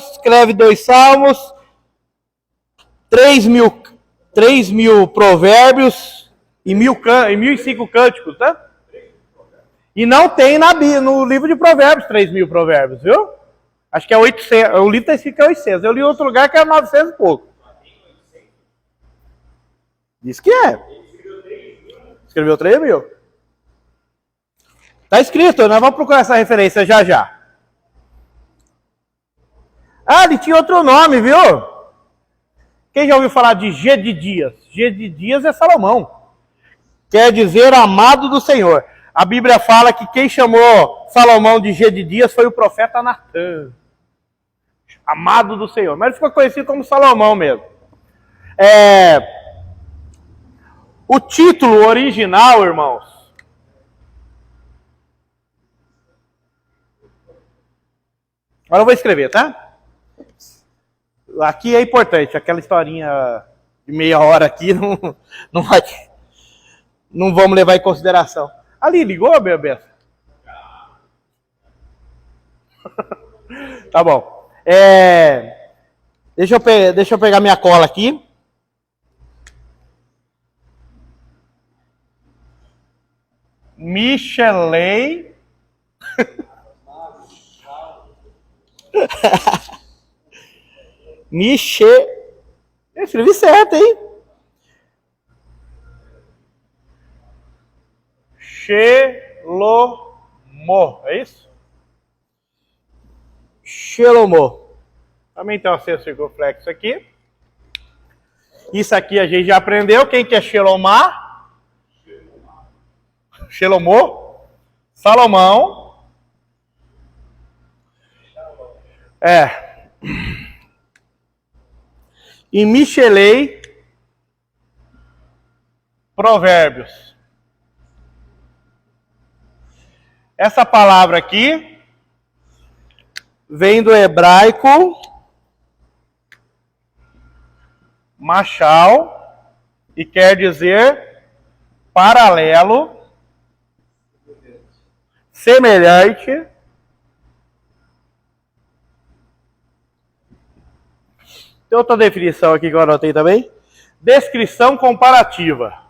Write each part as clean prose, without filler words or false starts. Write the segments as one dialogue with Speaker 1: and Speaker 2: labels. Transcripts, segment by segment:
Speaker 1: escreve 2 salmos, 3.000 provérbios e 1.005 cânticos, tá? E não tem no livro de provérbios 3.000 provérbios, viu? Acho que é 800, o livro está escrito que é 800. Eu li outro lugar que é 900 e pouco. Diz que é. Escreveu 3.000. Está escrito, nós vamos procurar essa referência já já. Ah, ele tinha outro nome, viu? Quem já ouviu falar de Gedidias? Gedidias é Salomão. Quer dizer amado do Senhor. A Bíblia fala que quem chamou Salomão de Gedidias foi o profeta Natã. Amado do Senhor. Mas ele ficou conhecido como Salomão mesmo. O título original, irmãos, agora eu vou escrever, tá? Aqui é importante, aquela historinha de meia hora aqui não vamos levar em consideração. Ali, ligou, meu bem? Tá bom. Deixa eu pegar minha cola aqui. Michelei. Eu escrevi certo, hein? Shelomo. É isso? Shelomo. Também tem um acento circunflexo aqui. Isso aqui a gente já aprendeu. Quem que é Shelomá? Shelomo. Salomão. E Michelei Provérbios. Essa palavra aqui vem do hebraico machal e quer dizer paralelo, semelhante, tem outra definição aqui que eu anotei também. Descrição comparativa.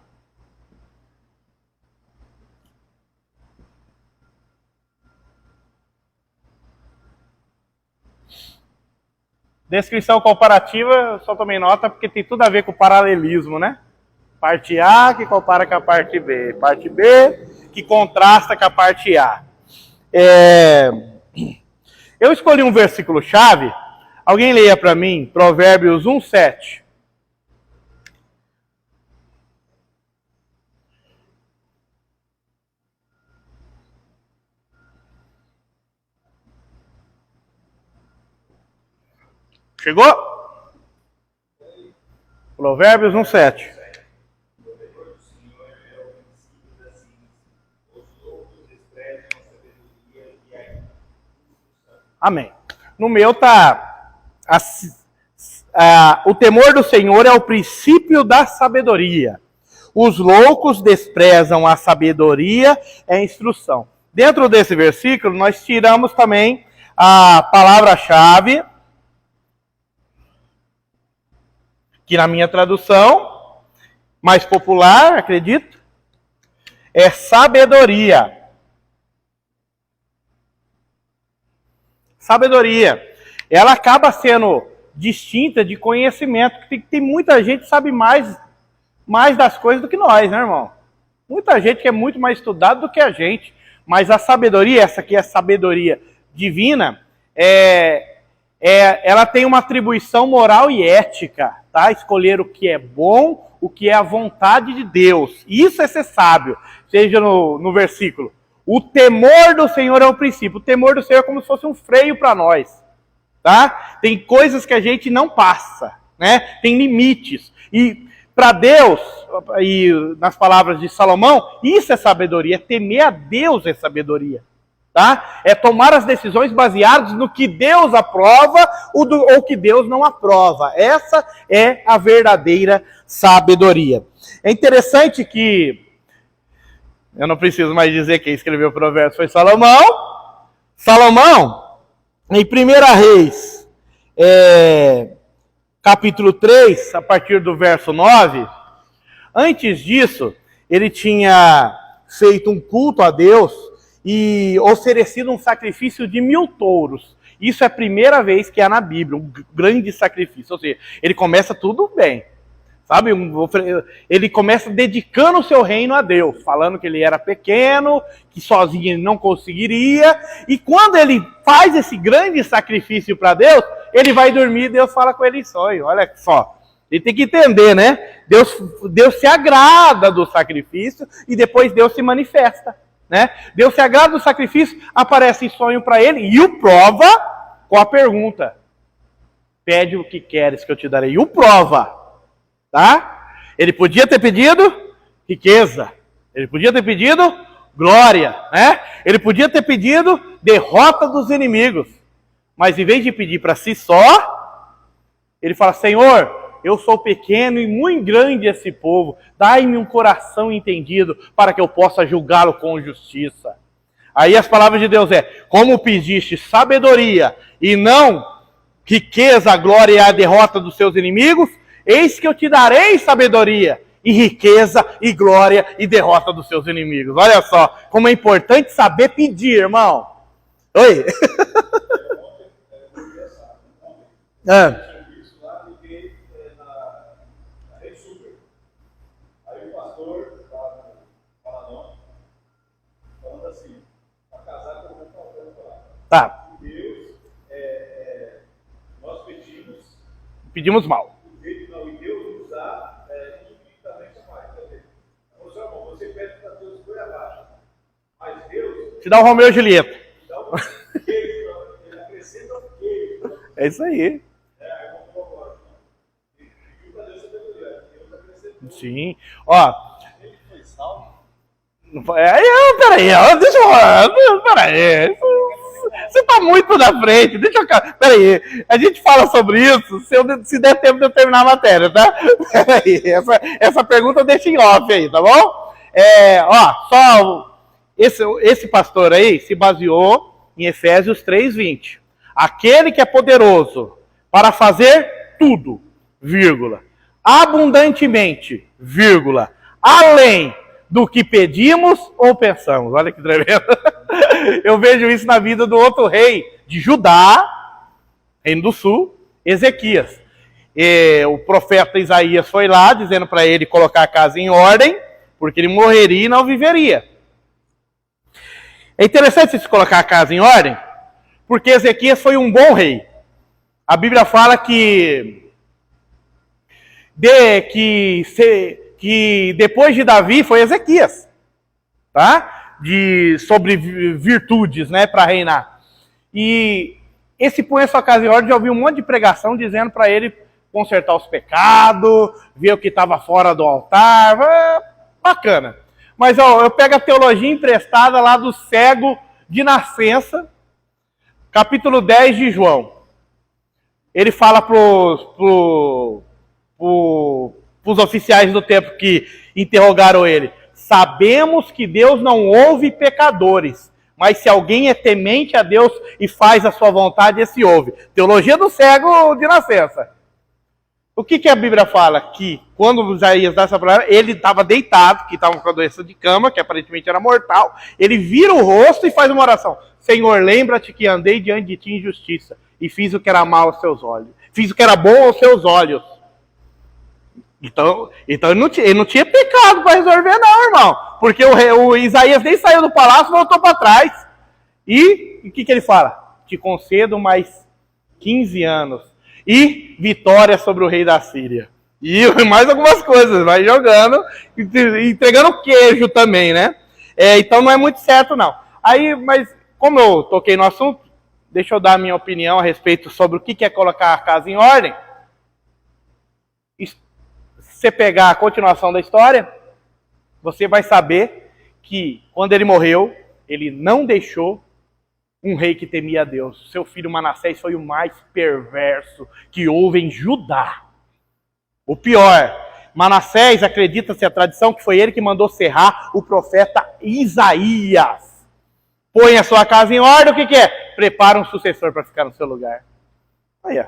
Speaker 1: Descrição comparativa, eu só tomei nota porque tem tudo a ver com paralelismo, né? Parte A que compara com a parte B. Parte B que contrasta com a parte A. Eu escolhi um versículo-chave. Alguém leia para mim Provérbios 1:7. Chegou? Provérbios 1:7. Amém. No meu tá... o temor do Senhor é o princípio da sabedoria. Os loucos desprezam a sabedoria e a instrução. Dentro desse versículo, nós tiramos também a palavra-chave, que na minha tradução, mais popular, acredito, é sabedoria. Sabedoria. Ela acaba sendo distinta de conhecimento, que tem muita gente que sabe mais das coisas do que nós, né, irmão? Muita gente que é muito mais estudado do que a gente, mas a sabedoria, essa aqui é a sabedoria divina, ela tem uma atribuição moral e ética, tá? Escolher o que é bom, o que é a vontade de Deus. Isso é ser sábio, seja no versículo. O temor do Senhor é o princípio. O temor do Senhor é como se fosse um freio para nós. Tá? Tem coisas que a gente não passa, né? Tem limites. E para Deus, e nas palavras de Salomão, isso é sabedoria. Temer a Deus é sabedoria. Tá? É tomar as decisões baseadas no que Deus aprova ou que Deus não aprova. Essa é a verdadeira sabedoria. É interessante que, eu não preciso mais dizer quem escreveu o provérbio foi Salomão. Salomão, em 1 Reis capítulo 3, a partir do verso 9, antes disso, ele tinha feito um culto a Deus e oferecido um sacrifício de 1000 touros. Isso é a primeira vez que há na Bíblia, um grande sacrifício. Ou seja, ele começa tudo bem. Sabe, ele começa dedicando o seu reino a Deus, falando que ele era pequeno, que sozinho ele não conseguiria. E quando ele faz esse grande sacrifício para Deus, ele vai dormir e Deus fala com ele em sonho. Olha só, ele tem que entender, né? Deus se agrada do sacrifício e depois Deus se manifesta, né? Deus se agrada do sacrifício, aparece em sonho para ele e o prova com a pergunta: pede o que queres que eu te darei. E o prova. Tá? Ele podia ter pedido riqueza, ele podia ter pedido glória, né? Ele podia ter pedido derrota dos inimigos, mas em vez de pedir para si só, ele fala: Senhor, eu sou pequeno e muito grande esse povo, dai-me um coração entendido para que eu possa julgá-lo com justiça. Aí as palavras de Deus como pediste sabedoria e não riqueza, glória e a derrota dos seus inimigos, eis que eu te darei sabedoria, e riqueza, e glória, e derrota dos seus inimigos. Olha só, como é importante saber pedir, irmão. Oi?
Speaker 2: Aí o pastor lá no Paranão, falando assim, para casar com o meu lá.
Speaker 1: Tá.
Speaker 2: Deus, nós
Speaker 1: pedimos mal. Te dá um Romeu e Julieta. É isso aí. Sim. Ó. Peraí, deixa eu. Peraí. Você tá muito na frente. Deixa eu. Peraí. A gente fala sobre isso se der tempo de eu terminar a matéria, tá? Peraí. Essa pergunta deixa em off aí, tá bom? Só. Esse pastor aí se baseou em Efésios 3:20. Aquele que é poderoso para fazer tudo, vírgula, abundantemente, vírgula, além do que pedimos ou pensamos. Olha que tremendo. Eu vejo isso na vida do outro rei de Judá, reino do sul, Ezequias. O profeta Isaías foi lá dizendo para ele colocar a casa em ordem, porque ele morreria e não viveria. É interessante se colocar a casa em ordem, porque Ezequias foi um bom rei. A Bíblia fala que depois de Davi foi Ezequias, tá? Sobre virtudes, né, para reinar. E esse põe a sua casa em ordem, já ouvi um monte de pregação dizendo para ele consertar os pecados, ver o que estava fora do altar. Bacana. Mas eu pego a teologia emprestada lá do cego de nascença, capítulo 10 de João. Ele fala para os oficiais do templo que interrogaram ele: sabemos que Deus não ouve pecadores, mas se alguém é temente a Deus e faz a sua vontade, esse ouve. Teologia do cego de nascença. O que a Bíblia fala? Que quando Isaías dá essa palavra, ele estava deitado, que estava com a doença de cama, que aparentemente era mortal. Ele vira o rosto e faz uma oração: Senhor, lembra-te que andei diante de ti em justiça e fiz o que era mal aos seus olhos. Fiz o que era bom aos seus olhos. Então ele não tinha pecado para resolver não, irmão. Porque o Isaías nem saiu do palácio e voltou para trás. E o que ele fala? Te concedo mais 15 anos. E vitória sobre o rei da Síria. E mais algumas coisas, vai jogando, entregando queijo também, né? Então não é muito certo, não. Mas como eu toquei no assunto, deixa eu dar a minha opinião a respeito sobre o que é colocar a casa em ordem. Se você pegar a continuação da história, você vai saber que quando ele morreu, ele não deixou um rei que temia a Deus. Seu filho Manassés foi o mais perverso que houve em Judá. O pior, Manassés, acredita-se a tradição que foi ele que mandou serrar o profeta Isaías. Põe a sua casa em ordem, o que é? Prepara um sucessor para ficar no seu lugar. Aí,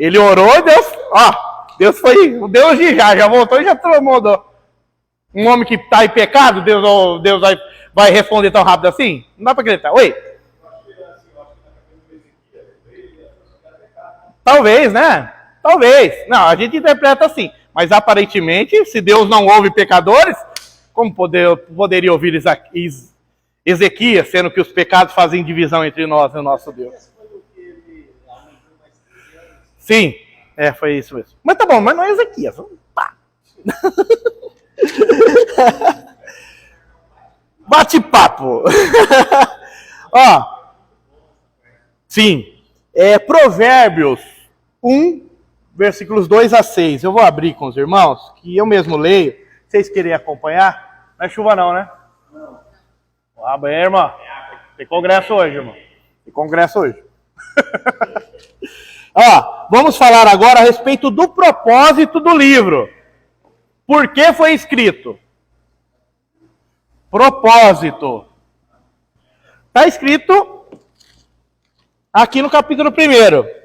Speaker 1: Ele orou e Deus, Deus foi, o Deus de já voltou e já mandou. Um homem que está em pecado, Deus vai responder tão rápido assim? Não dá para acreditar. Oi? Talvez, né? Talvez. Não, a gente interpreta assim. Mas aparentemente, se Deus não ouve pecadores, como poderia ouvir Ezequias, sendo que os pecados fazem divisão entre nós e o nosso Deus? Sim, foi isso mesmo. Mas tá bom, mas não é Ezequias. Pá. Bate-papo. Sim. Provérbios 1, versículos 2 a 6. Eu vou abrir com os irmãos, que eu mesmo leio. Vocês querem acompanhar? Não é chuva não, né? Não. Bem, irmão. Tem congresso hoje, irmão. Tem congresso hoje. Vamos falar agora a respeito do propósito do livro. Por que foi escrito? Propósito. Está escrito aqui no capítulo 1.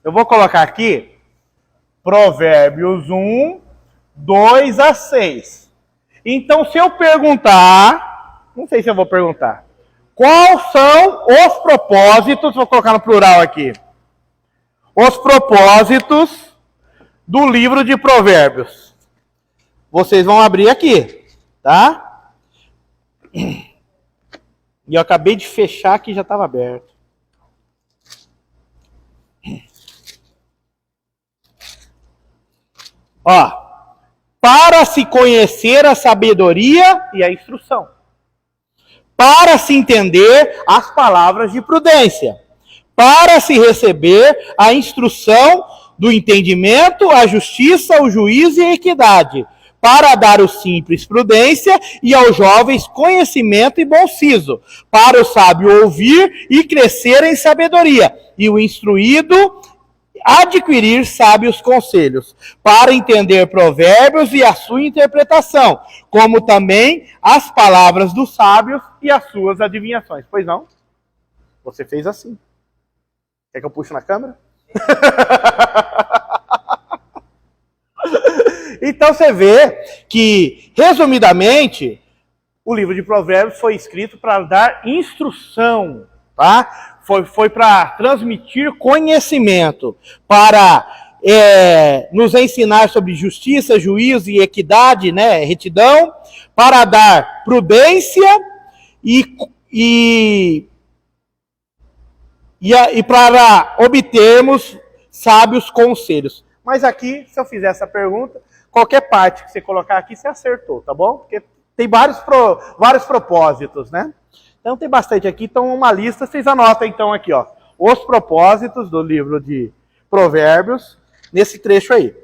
Speaker 1: Eu vou colocar aqui Provérbios 1, 2 a 6. Então, se eu perguntar, não sei se eu vou perguntar, quais são os propósitos, vou colocar no plural aqui, os propósitos do livro de Provérbios. Vocês vão abrir aqui, tá? E eu acabei de fechar que já estava aberto. Para se conhecer a sabedoria e a instrução. Para se entender as palavras de prudência. Para se receber a instrução do entendimento, a justiça, o juízo e a equidade. Para dar aos simples prudência e aos jovens conhecimento e bom siso. Para o sábio ouvir e crescer em sabedoria. E o instruído adquirir sábios conselhos, para entender provérbios e a sua interpretação, como também as palavras dos sábios e as suas adivinhações. Pois não? Você fez assim. Quer que eu puxe na câmera? Então você vê que, resumidamente, o livro de Provérbios foi escrito para dar instrução, tá? Foi para transmitir conhecimento, para nos ensinar sobre justiça, juízo e equidade, né, retidão, para dar prudência e para obtermos sábios conselhos. Mas aqui, se eu fizer essa pergunta, qualquer parte que você colocar aqui, você acertou, tá bom? Porque tem vários propósitos, né? Então tem bastante aqui, então uma lista, vocês anotam então aqui, os propósitos do livro de Provérbios, nesse trecho aí.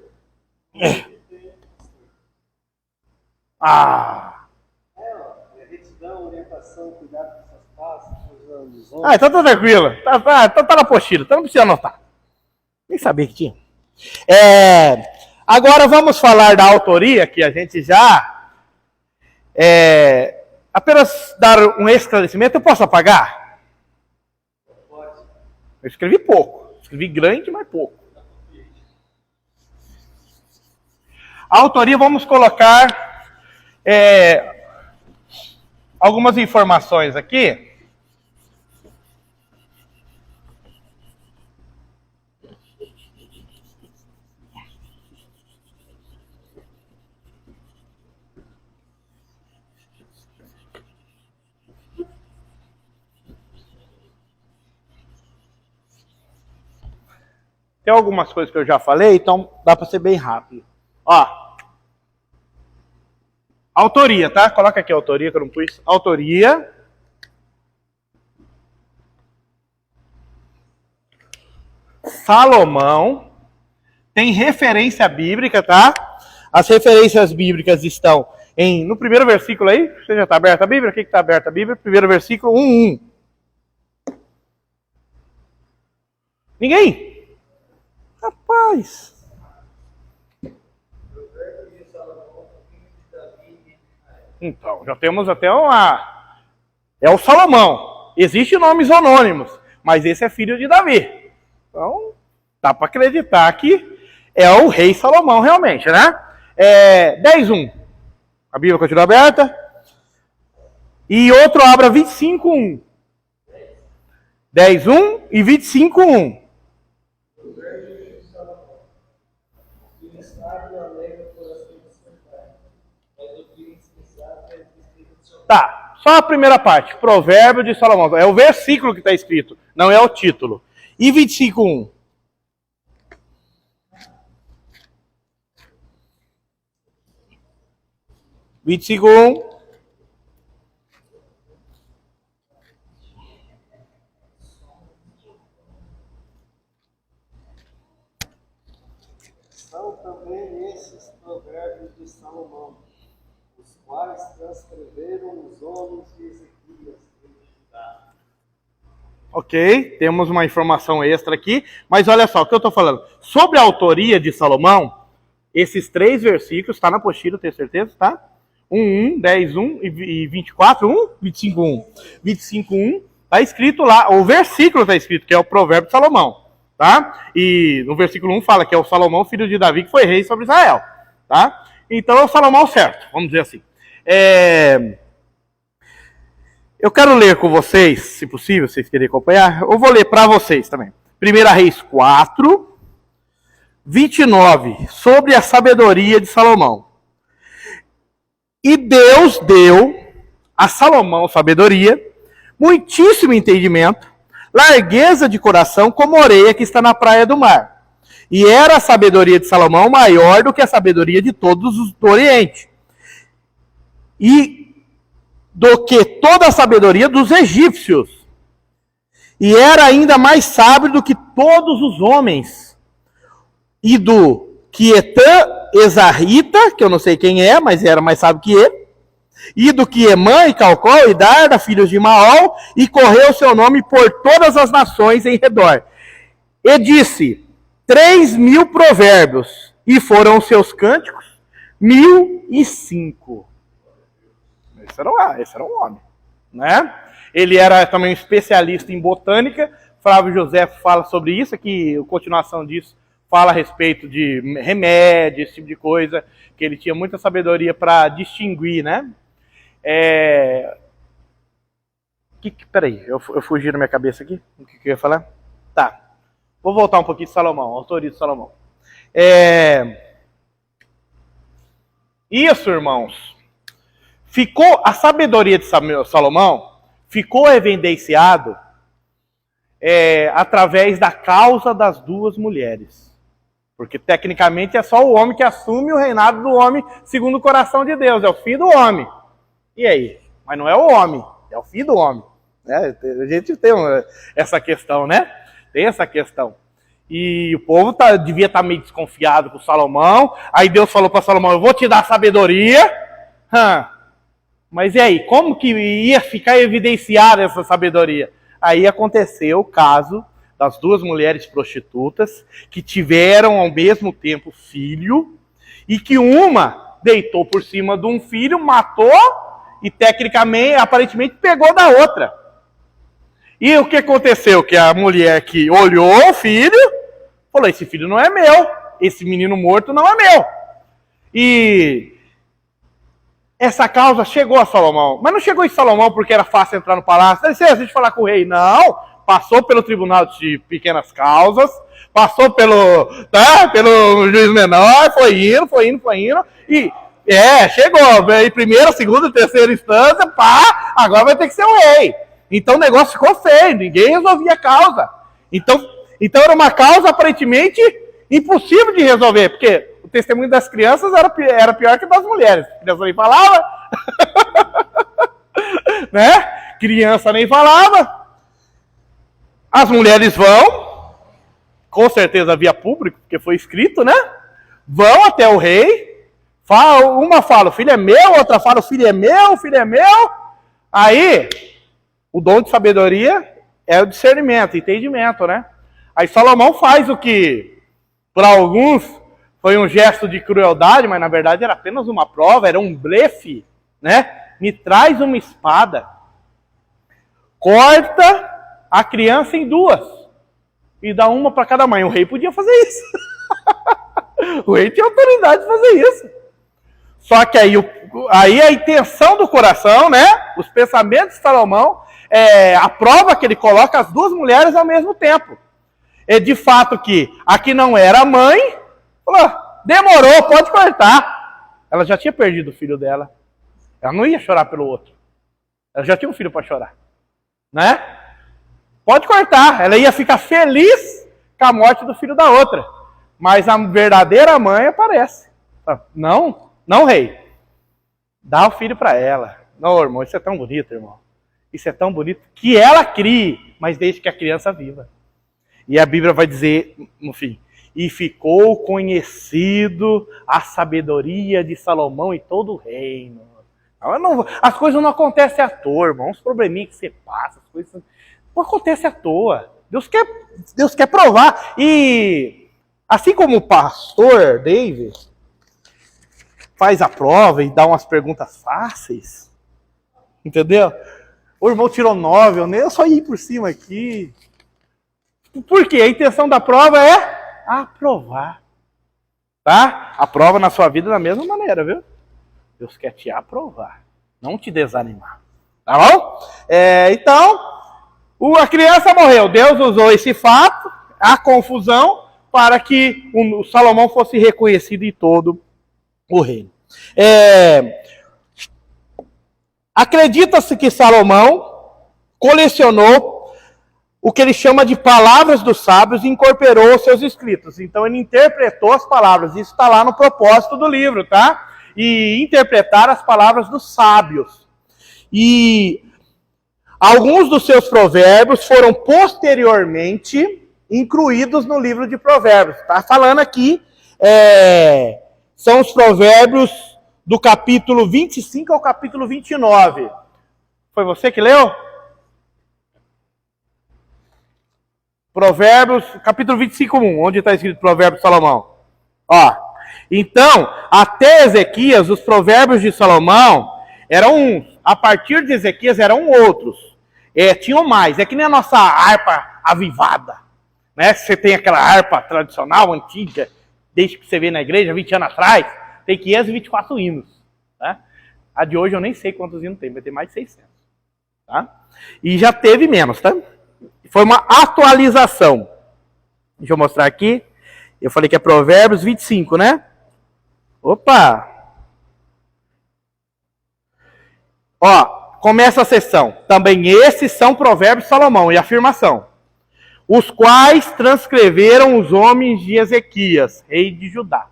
Speaker 3: Retidão, orientação, cuidado com essas passos,
Speaker 1: então tá tranquilo, tá na apostila, então não precisa anotar. Nem sabia que tinha. Agora vamos falar da autoria, que a gente já... apenas dar um esclarecimento, eu posso apagar?
Speaker 3: Pode.
Speaker 1: Eu escrevi pouco. Escrevi grande, mas pouco. A autoria, vamos colocar algumas informações aqui. Tem algumas coisas que eu já falei, então dá para ser bem rápido. Autoria, tá? Coloca aqui a autoria, que eu não pus. Autoria. Salomão. Tem referência bíblica, tá? As referências bíblicas estão no primeiro versículo aí. Você já está aberta a Bíblia? O que está aberta a Bíblia? Primeiro versículo 1:1. Ninguém? Rapaz. Então, já temos até uma... É o Salomão. Existem nomes anônimos, mas esse é filho de Davi. Então, dá para acreditar que é o rei Salomão realmente, né? 10:1. A Bíblia continua aberta. E outro abra 25:1. 10:1 e 25:1. Tá, só a primeira parte. Provérbio de Salomão. É o versículo que está escrito, não é o título. E 25:1.
Speaker 3: São também esses provérbios de Salomão, os quais transcreveram os homens de Ezequias.
Speaker 1: Ok, temos uma informação extra aqui, mas olha só, o que eu estou falando. Sobre a autoria de Salomão, esses 3 versículos, está na apostila, tenho certeza, tá? 1:1, 10:1 e 24:1, 25:1. 25:1, está escrito lá, o versículo está escrito, que é o provérbio de Salomão, tá? E no versículo 1 fala que é o Salomão, filho de Davi, que foi rei sobre Israel, tá? Então é o Salomão certo, vamos dizer assim. Eu quero ler com vocês, se possível, vocês querem acompanhar, eu vou ler para vocês também. 1 Reis 4, 29, sobre a sabedoria de Salomão. E Deus deu a Salomão sabedoria, muitíssimo entendimento, largueza de coração como a areia que está na praia do mar. E era a sabedoria de Salomão maior do que a sabedoria de todos os do Oriente. E do que toda a sabedoria dos egípcios. E era ainda mais sábio do que todos os homens. E do Quietã Ezarrita, que eu não sei quem é, mas era mais sábio que ele. E do que Emã e Calcol e Darda, filhos de Maol, e correu seu nome por todas as nações em redor. E disse 3.000 provérbios, e foram os seus cânticos 1.005. Esse era um homem, né? Ele era também um especialista em botânica. Flávio José fala sobre isso, aqui a continuação disso fala a respeito de remédio, esse tipo de coisa, que ele tinha muita sabedoria para distinguir, né? Peraí, eu fugi na minha cabeça aqui. O que eu ia falar? Tá. Vou voltar um pouquinho de Salomão, autoria de Salomão. Isso, irmãos. A sabedoria de Salomão ficou evidenciado através da causa das 2 mulheres. Porque tecnicamente é só o homem que assume o reinado do homem segundo o coração de Deus, é o filho do homem. E aí? Mas não é o homem, é o filho do homem. A gente tem essa questão, né? Tem essa questão. E o povo devia estar meio desconfiado com Salomão. Aí Deus falou para Salomão, eu vou te dar sabedoria. Mas e aí? Como que ia ficar evidenciada essa sabedoria? Aí aconteceu o caso das 2 mulheres prostitutas que tiveram ao mesmo tempo filho e que uma deitou por cima de um filho, matou e tecnicamente, aparentemente, pegou da outra. E o que aconteceu? Que a mulher que olhou o filho falou, esse filho não é meu, esse menino morto não é meu. E essa causa chegou a Salomão, mas não chegou em Salomão porque era fácil entrar no palácio, dá licença, a gente falar com o rei, não. Passou pelo tribunal de pequenas causas, passou pelo juiz menor, foi indo, e chegou, veio primeira, segunda, terceira instância, agora vai ter que ser o rei. Então o negócio ficou feio, ninguém resolvia a causa. Então era uma causa aparentemente impossível de resolver, porque o testemunho das crianças era pior que das mulheres. A criança nem falava, né? Criança nem falava. As mulheres vão, com certeza via público, porque foi escrito, né? Vão até o rei, uma fala, o filho é meu, outra fala, o filho é meu. Aí, o dom de sabedoria é o discernimento, entendimento, né? Aí Salomão faz o que, para alguns, foi um gesto de crueldade, mas na verdade era apenas uma prova, era um blefe, né? Me traz uma espada, corta a criança em duas e dá uma para cada mãe. O rei podia fazer isso. O rei tinha autoridade de fazer isso. Só que aí a intenção do coração, né? Os pensamentos de Salomão, a prova que ele coloca as duas mulheres ao mesmo tempo. É de fato que a que não era a mãe, falou, demorou, pode cortar. Ela já tinha perdido o filho dela. Ela não ia chorar pelo outro. Ela já tinha um filho para chorar. Né? Pode cortar. Ela ia ficar feliz com a morte do filho da outra. Mas a verdadeira mãe aparece. Não, não, rei. Dá o filho para ela. Não, irmão, isso é tão bonito, irmão. Isso é tão bonito que ela crie, mas deixe que a criança viva. E a Bíblia vai dizer, no fim, e ficou conhecido a sabedoria de Salomão e todo o reino. As coisas não acontecem à toa, irmão. Os probleminhas que você passa, as coisas não acontecem à toa. Deus quer provar. E assim como o pastor David faz a prova e dá umas perguntas fáceis, entendeu? O irmão tirou 9, eu só ia por cima aqui. Por quê? A intenção da prova é aprovar. Tá? A prova na sua vida da mesma maneira, viu? Deus quer te aprovar, não te desanimar. Tá bom? Então, a criança morreu. Deus usou esse fato, a confusão, para que o Salomão fosse reconhecido em todo o reino. Acredita-se que Salomão colecionou o que ele chama de palavras dos sábios e incorporou aos seus escritos. Então ele interpretou as palavras. Isso está lá no propósito do livro, tá? E interpretar as palavras dos sábios. E alguns dos seus provérbios foram posteriormente incluídos no livro de provérbios. Está falando aqui, são os provérbios do capítulo 25 ao capítulo 29. Foi você que leu? Provérbios, capítulo 25, 1, onde está escrito Provérbios de Salomão. Ó, então, até Ezequias, os provérbios de Salomão eram uns. A partir de Ezequias eram outros. Tinham mais. É que nem a nossa harpa avivada. Né? Você tem aquela harpa tradicional, antiga, desde que você vê na igreja, 20 anos atrás, tem 524 hinos. Né? A de hoje eu nem sei quantos hinos tem, vai ter mais de 600. Tá? E já teve menos, tá? Foi uma atualização. Deixa eu mostrar aqui. Eu falei que é Provérbios 25, né? Opa! Ó, começa a sessão. Também esses são Provérbios de Salomão. E afirmação. Os quais transcreveram os homens de Ezequias, rei de Judá.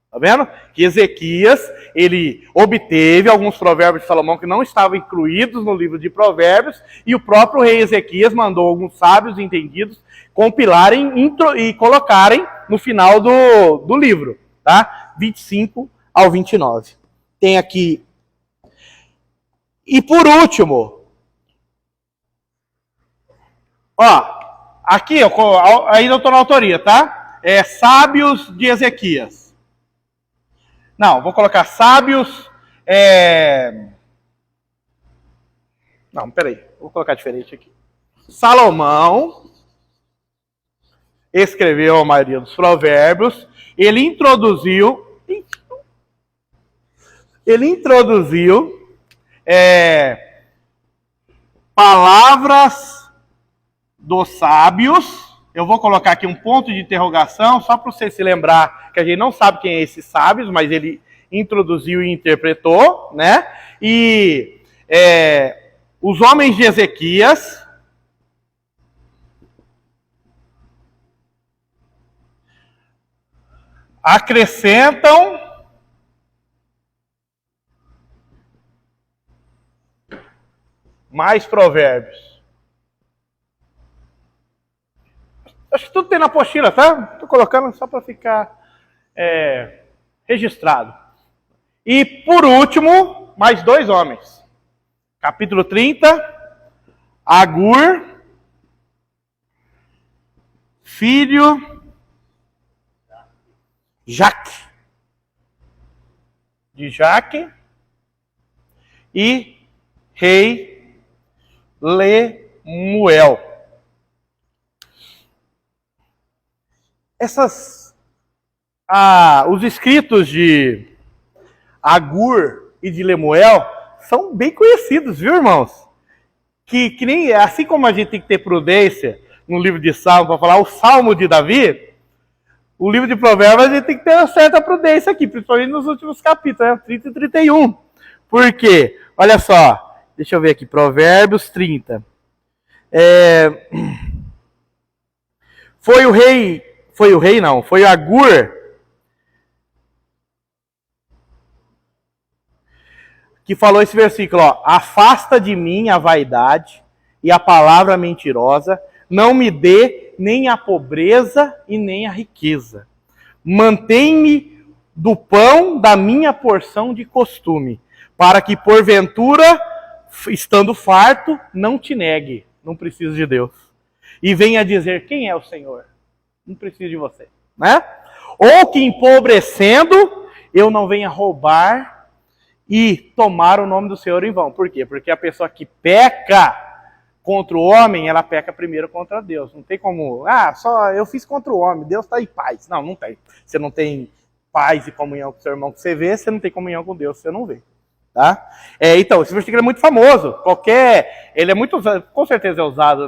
Speaker 1: Tá vendo? Que Ezequias, ele obteve alguns provérbios de Salomão que não estavam incluídos no livro de provérbios, e o próprio rei Ezequias mandou alguns sábios entendidos compilarem e colocarem no final do livro, tá? 25 ao 29. Tem aqui. E por último, ó, aqui, ainda eu estou na autoria, tá? Sábios de Ezequias. Não, vou colocar sábios. Não, peraí. Vou colocar diferente aqui. Salomão escreveu a maioria dos provérbios. Ele introduziu palavras dos sábios. Eu vou colocar aqui um ponto de interrogação, só para você se lembrar que a gente não sabe quem é esses sábios, mas ele introduziu e interpretou, né? E os homens de Ezequias acrescentam mais provérbios. Acho que tudo tem na apostila, tá? Estou colocando só para ficar registrado. E por último, mais 2 homens. Capítulo 30, Agur, filho Jaque, de Jaque, e rei Lemuel. Os escritos de Agur e de Lemuel são bem conhecidos, viu, irmãos? Que nem, assim como a gente tem que ter prudência no livro de Salmo para falar o Salmo de Davi, o livro de Provérbios a gente tem que ter uma certa prudência aqui, principalmente nos últimos capítulos, 30 e 31. Por quê? Olha só, deixa eu ver aqui, Provérbios 30. Foi o Agur que falou esse versículo, ó, afasta de mim a vaidade e a palavra mentirosa, não me dê nem a pobreza e nem a riqueza. Mantém-me do pão da minha porção de costume, para que porventura, estando farto, não te negue, não preciso de Deus. E venha dizer, quem é o Senhor? Não preciso de você, né? Ou que empobrecendo, eu não venha roubar e tomar o nome do Senhor em vão. Por quê? Porque a pessoa que peca contra o homem, ela peca primeiro contra Deus. Não tem como, só eu fiz contra o homem, Deus está em paz. Não, não tem. Você não tem paz e comunhão com o seu irmão que você vê, você não tem comunhão com Deus que você não vê. Tá? Então, esse versículo é muito famoso. Ele é muito, com certeza é usado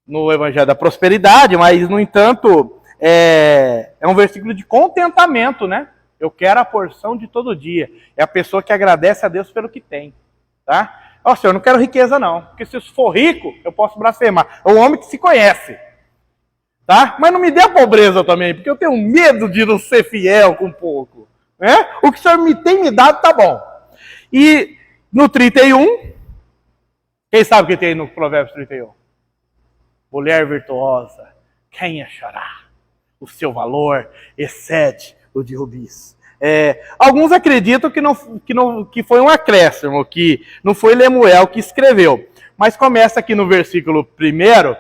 Speaker 1: no Evangelho da Prosperidade, mas, no entanto, é um versículo de contentamento, né? Eu quero a porção de todo dia. É a pessoa que agradece a Deus pelo que tem. Tá? Senhor, eu não quero riqueza não, porque se eu for rico, eu posso blasfemar. É um homem que se conhece. Tá? Mas não me dê a pobreza também, porque eu tenho medo de não ser fiel com pouco. Né? O que o Senhor tem me dado tá bom. E no 31, quem sabe o que tem no Provérbios 31? Mulher virtuosa, quem achará? O seu valor excede o de rubis. Alguns acreditam que foi um acréscimo, que não foi Lemuel que escreveu. Mas começa aqui no versículo 1,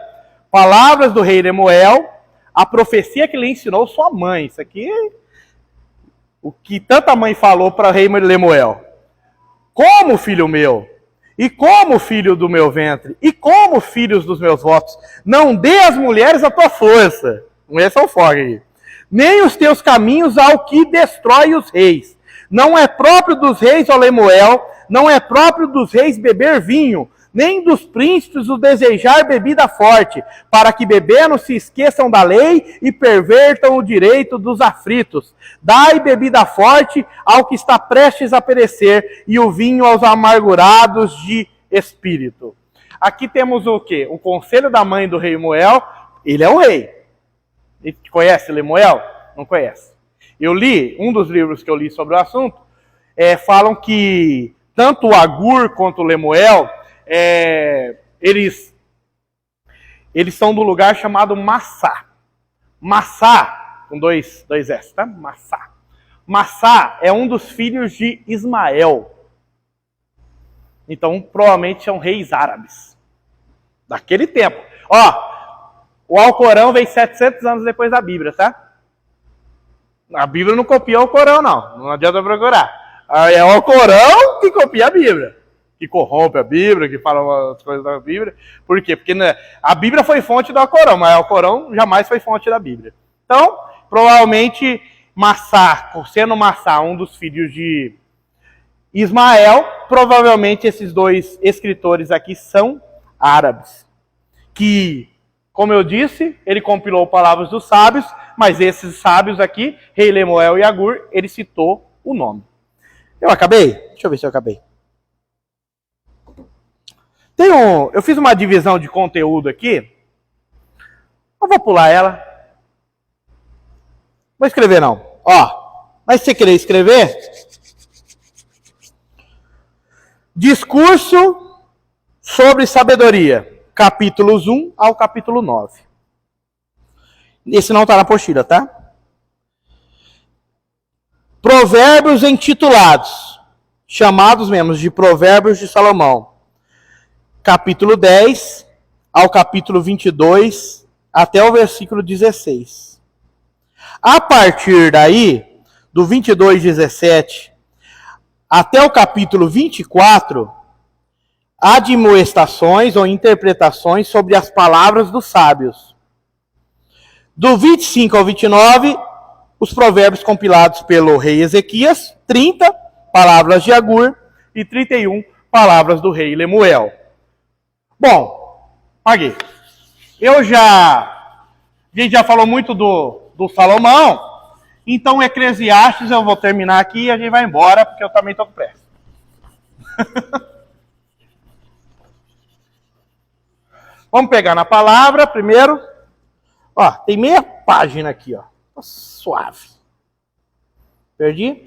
Speaker 1: palavras do rei Lemuel, a profecia que lhe ensinou sua mãe. Isso aqui é o que tanta mãe falou para o rei Lemuel. Como filho meu, e como filho do meu ventre, e como filhos dos meus votos, não dê às mulheres a tua força. Esse é o fogo aí. Nem os teus caminhos ao que destrói os reis. Não é próprio dos reis, ó Lemuel, não é próprio dos reis beber vinho, nem dos príncipes o desejar bebida forte, para que bebendo se esqueçam da lei e pervertam o direito dos aflitos. Dai bebida forte ao que está prestes a perecer, e o vinho aos amargurados de espírito. Aqui temos o quê? O conselho da mãe do rei Lemuel. Ele é um rei. Ele conhece Lemuel? Não conhece. Eu li, um dos livros que eu li sobre o assunto, falam que tanto o Agur quanto o Lemuel, eles são do lugar chamado Massá. Massá, com dois S, tá? Massá. Massá é um dos filhos de Ismael. Então, provavelmente são reis árabes. Daquele tempo. O Alcorão veio 700 anos depois da Bíblia, tá? A Bíblia não copia o Alcorão, não. Não adianta procurar. É o Alcorão que copia a Bíblia. Que corrompe a Bíblia, que fala as coisas da Bíblia. Por quê? Porque a Bíblia foi fonte do Alcorão, mas o Alcorão jamais foi fonte da Bíblia. Então, provavelmente, Massá, sendo Massá um dos filhos de Ismael, provavelmente esses dois escritores aqui são árabes. Que, como eu disse, ele compilou palavras dos sábios, mas esses sábios aqui, rei Lemuel e Agur, ele citou o nome. Eu acabei? Deixa eu ver se eu acabei. Eu fiz uma divisão de conteúdo aqui. Eu vou pular ela. Vou escrever não. Mas se você querer escrever, discurso sobre sabedoria. Capítulos 1 ao capítulo 9. Esse não está na apostila, tá? Provérbios intitulados, chamados mesmo de Provérbios de Salomão. Capítulo 10 ao capítulo 22 até o versículo 16. A partir daí, do 22:17 até o capítulo 24, admoestações ou interpretações sobre as palavras dos sábios. Do 25 ao 29, os provérbios compilados pelo rei Ezequias, 30 palavras de Agur e 31 palavras do rei Lemuel. Bom, aqui, a gente já falou muito do Salomão, então Eclesiastes eu vou terminar aqui e a gente vai embora, porque eu também estou com pressa. Vamos pegar na palavra primeiro. Ó, tem meia página aqui, ó. Tá suave. Perdi.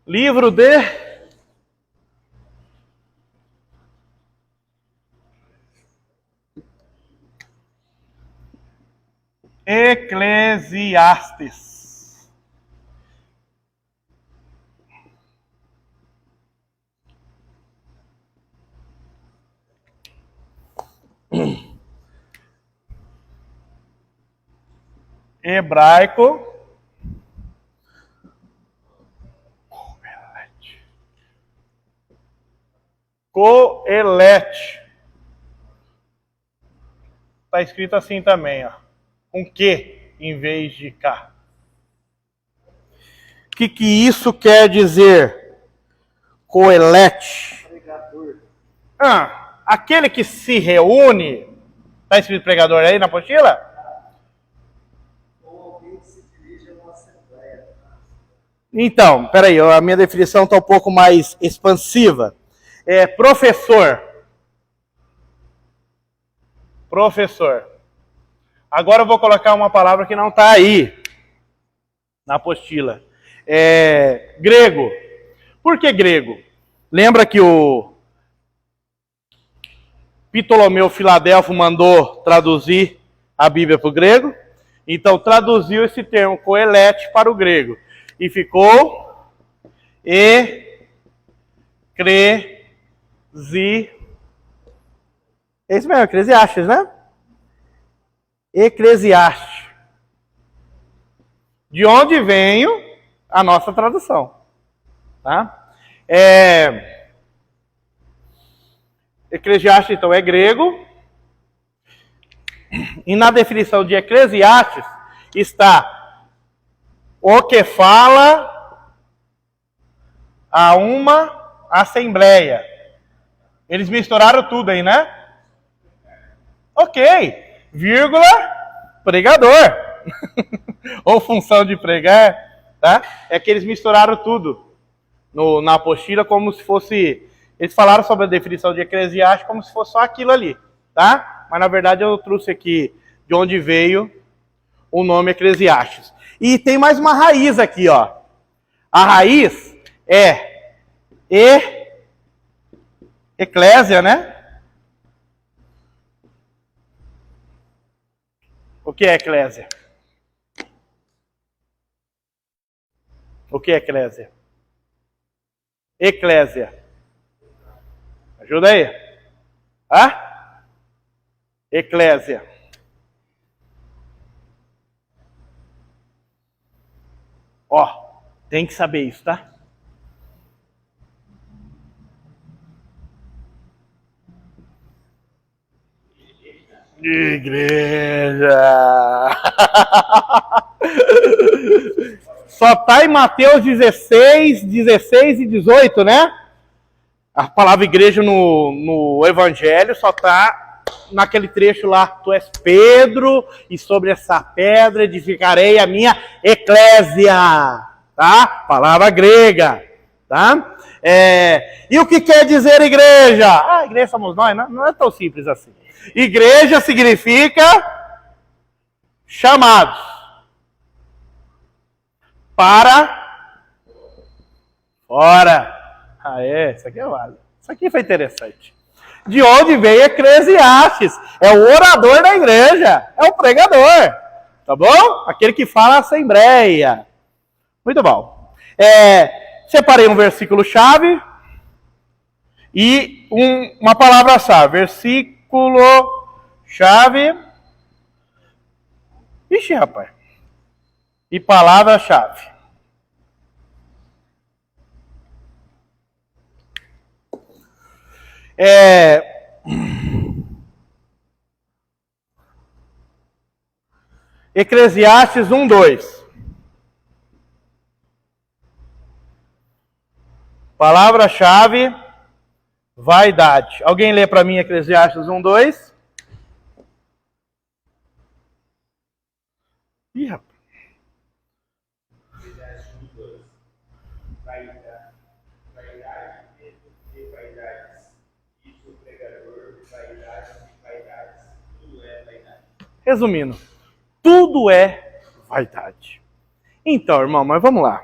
Speaker 1: Livro de Eclesiastes. Hebraico. Coelete. Está escrito assim também, ó. Com que em vez de cá. O que isso quer dizer? Coelete.
Speaker 3: Pregador.
Speaker 1: Aquele que se reúne. Está escrito pregador aí na apostila?
Speaker 3: Ou alguém que se dirige a uma assembleia.
Speaker 1: Então, peraí, a minha definição está um pouco mais expansiva. É professor. Professor. Agora eu vou colocar uma palavra que não está aí na apostila. Grego. Por que grego? Lembra que o Ptolomeu Filadelfo mandou traduzir a Bíblia para o grego? Então traduziu esse termo coelete para o grego. E ficou É isso mesmo, Eclesiastes, né? Eclesiastes. De onde veio a nossa tradução. Tá? Eclesiastes, então, é grego. E na definição de Eclesiastes está o que fala a uma assembleia. Eles misturaram tudo aí, né? Ok. Vírgula, pregador. Ou função de pregar, tá? É que eles misturaram tudo na apostila como se fosse... Eles falaram sobre a definição de Eclesiastes como se fosse só aquilo ali, tá? Mas na verdade eu trouxe aqui de onde veio o nome Eclesiastes. E tem mais uma raiz aqui, ó. A raiz é eclésia, né? O que é eclésia? O que é eclésia? Eclésia. Ajuda aí. Eclésia. Ó, tem que saber isso, tá? Igreja. Só tá em Mateus 16 e 18, né? A palavra igreja no Evangelho só tá naquele trecho lá. Tu és Pedro e sobre essa pedra edificarei a minha eclésia. Tá? Palavra grega. Tá? E o que quer dizer igreja? Igreja somos nós. Não é tão simples assim. Igreja significa chamados para fora. Isso aqui é válido. Isso aqui foi interessante. De onde veio Eclesiastes? É o orador da igreja. É o pregador. Tá bom? Aquele que fala a assembleia. Muito bom. Separei um versículo-chave e uma palavra-chave. chave. Ixi, rapaz. E palavra-chave. Eclesiastes 1:2. Palavra-chave, vaidade. Alguém lê para mim Eclesiastes 1:2? Ih, rapaz.
Speaker 2: Eclesiastes 1:2. Vaidade de vaidades. Isso, pregador, vaidade de vaidades. Tudo é vaidade.
Speaker 1: Resumindo, tudo é vaidade. Então, irmão, mas vamos lá.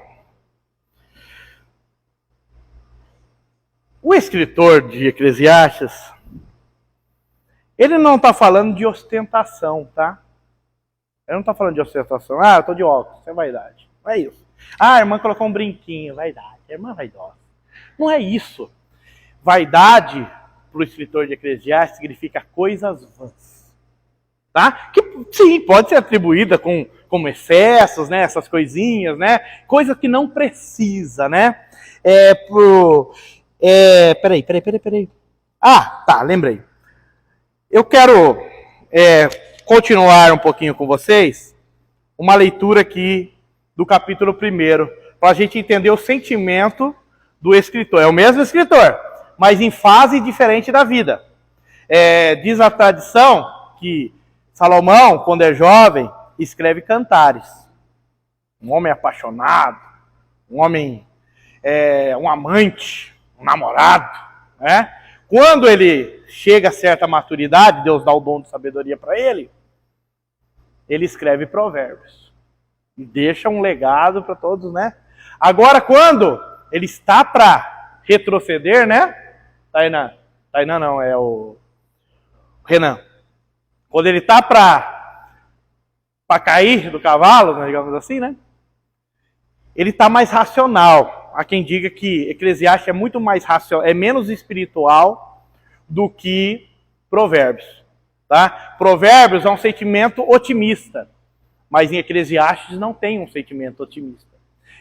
Speaker 1: O escritor de Eclesiastes, ele não está falando de ostentação, tá? Ele não está falando de ostentação. Ah, eu estou de óculos, isso é vaidade. Não é isso. Ah, a irmã colocou um brinquinho, vaidade. A irmã é vaidosa. Não é isso. Vaidade, para o escritor de Eclesiastes, significa coisas vãs. Tá? Que sim, pode ser atribuída como excessos, né? Essas coisinhas, né? Coisa que não precisa, né? Peraí. Ah, tá, lembrei. Eu quero continuar um pouquinho com vocês uma leitura aqui do capítulo 1, para a gente entender o sentimento do escritor. É o mesmo escritor, mas em fase diferente da vida. Diz a tradição que Salomão, quando é jovem, escreve cantares. Um homem apaixonado, um homem, um amante, um namorado, né? Quando ele chega a certa maturidade, Deus dá o dom de sabedoria para ele, ele escreve provérbios. E deixa um legado para todos, né? Agora, quando ele está para retroceder, né? Tainá não, é o Renan. Quando ele está para cair do cavalo, né, digamos assim, né? Ele está mais racional. Há quem diga que Eclesiastes é muito mais racional, é menos espiritual do que Provérbios. Tá? Provérbios é um sentimento otimista, mas em Eclesiastes não tem um sentimento otimista.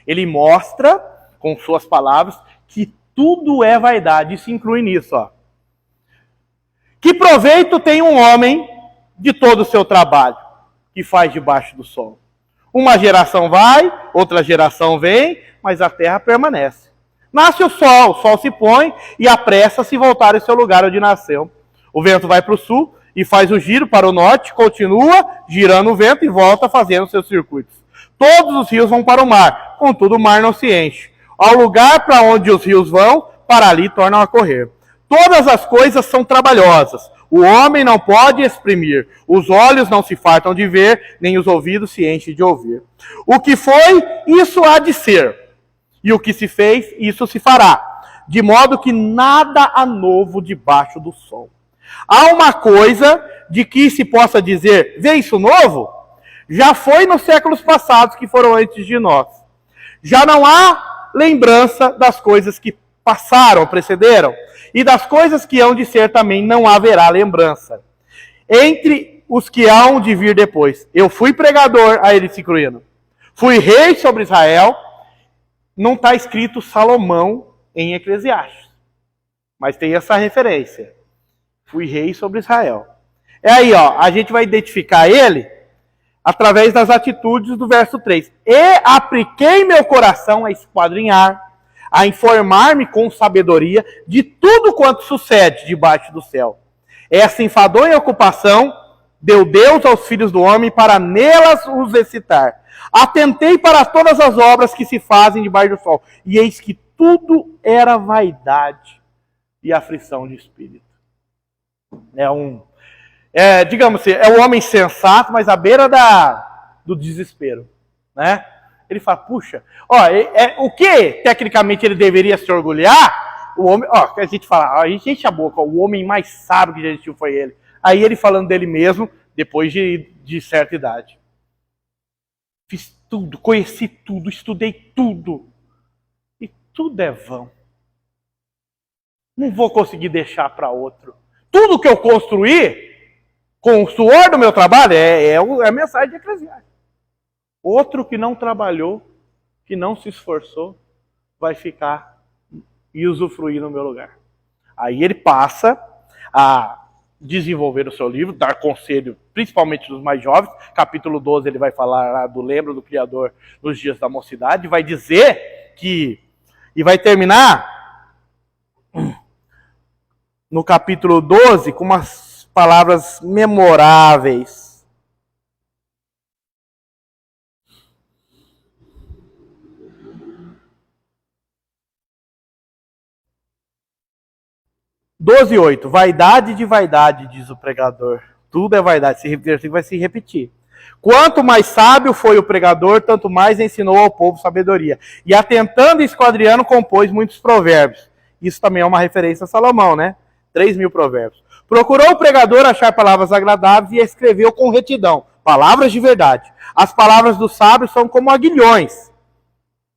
Speaker 1: Ele mostra, com suas palavras, que tudo é vaidade. Isso inclui nisso. Ó. Que proveito tem um homem de todo o seu trabalho que faz debaixo do sol? Uma geração vai, outra geração vem, mas a terra permanece. Nasce o sol se põe e apressa a se voltar ao seu lugar onde nasceu. O vento vai para o sul e faz o giro para o norte, continua girando o vento e volta fazendo seus circuitos. Todos os rios vão para o mar, contudo o mar não se enche. Ao lugar para onde os rios vão, para ali tornam a correr. Todas as coisas são trabalhosas. O homem não pode exprimir, os olhos não se fartam de ver, nem os ouvidos se enchem de ouvir. O que foi, isso há de ser. E o que se fez, isso se fará. De modo que nada há novo debaixo do sol. Há uma coisa de que se possa dizer, vê isso novo? Já foi nos séculos passados que foram antes de nós. Já não há lembrança das coisas que passaram, precederam, e das coisas que hão de ser também não haverá lembrança. Entre os que hão de vir depois. Eu fui pregador, aí ele se incluindo. Fui rei sobre Israel. Não está escrito Salomão em Eclesiastes, mas tem essa referência. Fui rei sobre Israel. Aí, ó, a gente vai identificar ele através das atitudes do verso 3. E apliquei meu coração a esquadrinhar, a informar-me com sabedoria de tudo quanto sucede debaixo do céu. Essa enfadonha ocupação deu Deus aos filhos do homem para nelas os excitar. Atentei para todas as obras que se fazem debaixo do sol, e eis que tudo era vaidade e aflição de espírito. Digamos assim, é um homem sensato, mas à beira do desespero, né? Ele fala, puxa, o que tecnicamente ele deveria se orgulhar? O homem, a gente fala, a gente enche a boca, o homem mais sábio que já existiu foi ele. Aí ele falando dele mesmo, depois de certa idade. Fiz tudo, conheci tudo, estudei tudo. E tudo é vão. Não vou conseguir deixar para outro. tudo que eu construí, com o suor do meu trabalho, é a mensagem de Eclesiastes. Outro que não trabalhou, que não se esforçou, vai ficar e usufruir no meu lugar. Aí ele passa a desenvolver o seu livro, dar conselho, principalmente dos mais jovens. Capítulo 12 ele vai falar do lembro do Criador nos dias da mocidade, vai dizer que, e vai terminar no capítulo 12 com umas palavras memoráveis. 12:8. Vaidade de vaidade, diz o pregador. Tudo é vaidade. Esse versículo vai se repetir. Quanto mais sábio foi o pregador, tanto mais ensinou ao povo sabedoria. E atentando e esquadriando, compôs muitos provérbios. Isso também é uma referência a Salomão, né? 3.000 provérbios. Procurou o pregador achar palavras agradáveis e escreveu com retidão. Palavras de verdade. As palavras dos sábios são como aguilhões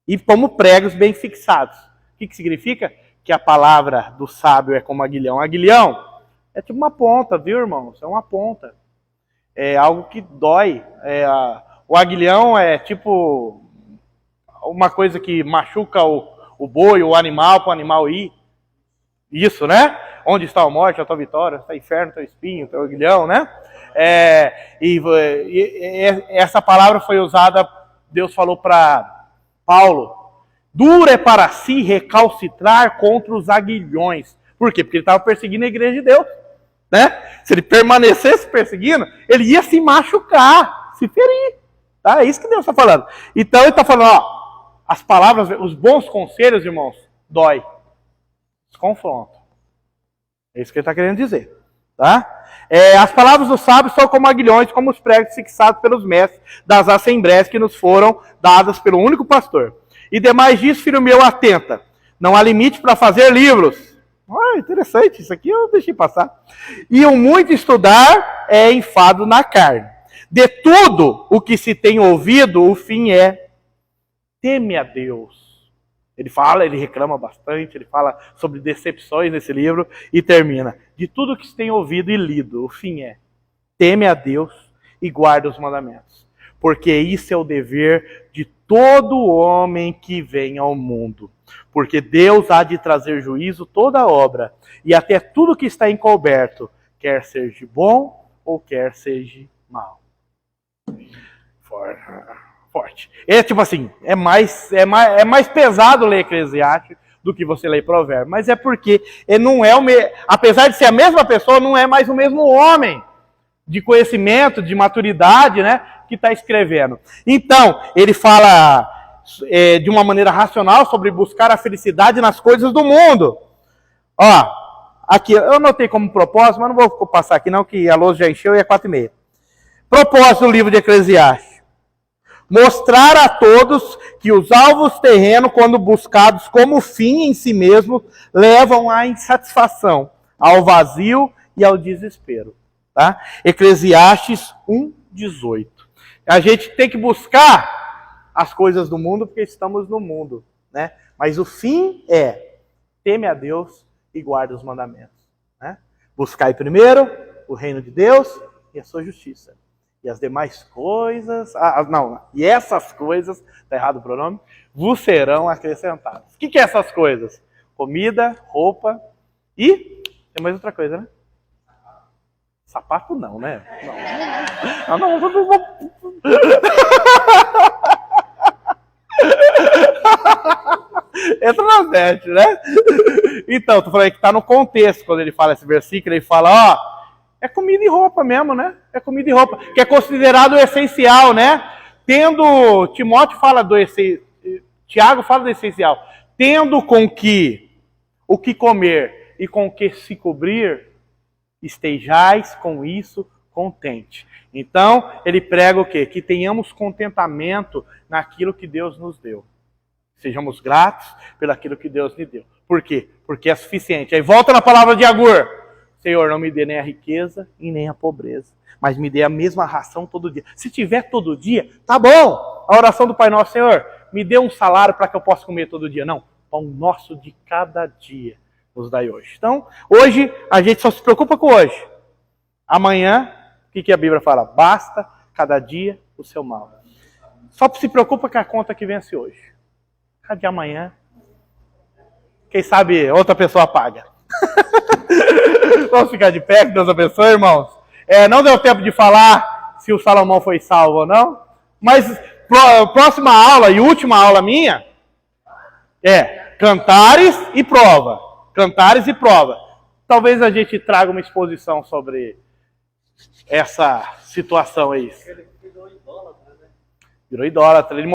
Speaker 1: e como pregos bem fixados. O que significa? Que a palavra do sábio é como aguilhão. Aguilhão é tipo uma ponta, viu, irmãos? É uma ponta. É algo que dói. O aguilhão é tipo uma coisa que machuca o boi, o animal, para o animal ir. Isso, né? Onde está a morte, a tua vitória? Está o inferno, teu espinho, teu aguilhão, né? E essa palavra foi usada, Deus falou para Paulo. Duro é para si recalcitrar contra os aguilhões. Por quê? Porque ele estava perseguindo a igreja de Deus. Né? Se ele permanecesse perseguindo, ele ia se machucar, se ferir. Tá? É isso que Deus está falando. Então ele está falando, ó, as palavras, os bons conselhos, irmãos, dói. Desconfronto. É isso que ele está querendo dizer. Tá? As palavras dos sábios são como aguilhões, como os pregos fixados pelos mestres das assembleias que nos foram dadas pelo único pastor. E demais disso, filho meu, atenta. Não há limite para fazer livros. Interessante, isso aqui eu deixei passar. E o muito estudar é enfado na carne. De tudo o que se tem ouvido, o fim é teme a Deus. Ele reclama bastante, ele fala sobre decepções nesse livro e termina. De tudo o que se tem ouvido e lido, o fim é teme a Deus e guarda os mandamentos. Porque isso é o dever de todo homem que vem ao mundo. Porque Deus há de trazer juízo toda obra, e até tudo que está encoberto, quer seja bom ou quer seja mal. Forte. É tipo assim, é mais pesado ler Eclesiastes do que você ler Provérbios. Mas é porque ele não é apesar de ser a mesma pessoa, não é mais o mesmo homem de conhecimento, de maturidade, né, que está escrevendo. Então, ele fala de uma maneira racional sobre buscar a felicidade nas coisas do mundo. Ó, aqui, eu anotei como propósito, mas não vou passar aqui não, que a lousa já encheu e é 4:30. Propósito do livro de Eclesiastes. Mostrar a todos que os alvos terrenos, quando buscados como fim em si mesmo, levam à insatisfação, ao vazio e ao desespero. Tá? Eclesiastes 1:18. A gente tem que buscar as coisas do mundo porque estamos no mundo, né? Mas o fim é teme a Deus e guarda os mandamentos. Né? Buscai primeiro o reino de Deus e a sua justiça. E as demais coisas... E essas coisas, está errado o pronome, vos serão acrescentadas. O que é essas coisas? Comida, roupa e... tem mais outra coisa, né? Sapato não, né? Não. Entra na net, né? Então, tu falei que tá no contexto quando ele fala esse versículo, ele fala, ó, é comida e roupa mesmo, né? É comida e roupa, que é considerado essencial, né? Tendo, Timóteo fala do essencial, Tiago fala do essencial, tendo com que o que comer e com o que se cobrir, estejais com isso contente. Então, ele prega o quê? Que tenhamos contentamento naquilo que Deus nos deu. Sejamos gratos pelo aquilo que Deus nos deu. Por quê? Porque é suficiente. Aí volta na palavra de Agur. Senhor, não me dê nem a riqueza e nem a pobreza, mas me dê a mesma ração todo dia. Se tiver todo dia, tá bom. A oração do Pai Nosso, Senhor, me dê um salário para que eu possa comer todo dia. Não, pão nosso de cada dia nos dai hoje. Então, hoje a gente só se preocupa com hoje. Amanhã, o que a Bíblia fala? Basta cada dia o seu mal. Só se preocupa com a conta que vence hoje. Cada dia amanhã, quem sabe outra pessoa paga. Vamos ficar de pé, que Deus abençoe, irmãos. Não deu tempo de falar se o Salomão foi salvo ou não, mas próxima aula e última aula minha Cantares e prova. Cantares e prova. Talvez a gente traga uma exposição sobre essa situação aí.
Speaker 3: Ele virou idólatra, né?
Speaker 1: Virou idólatra. Ele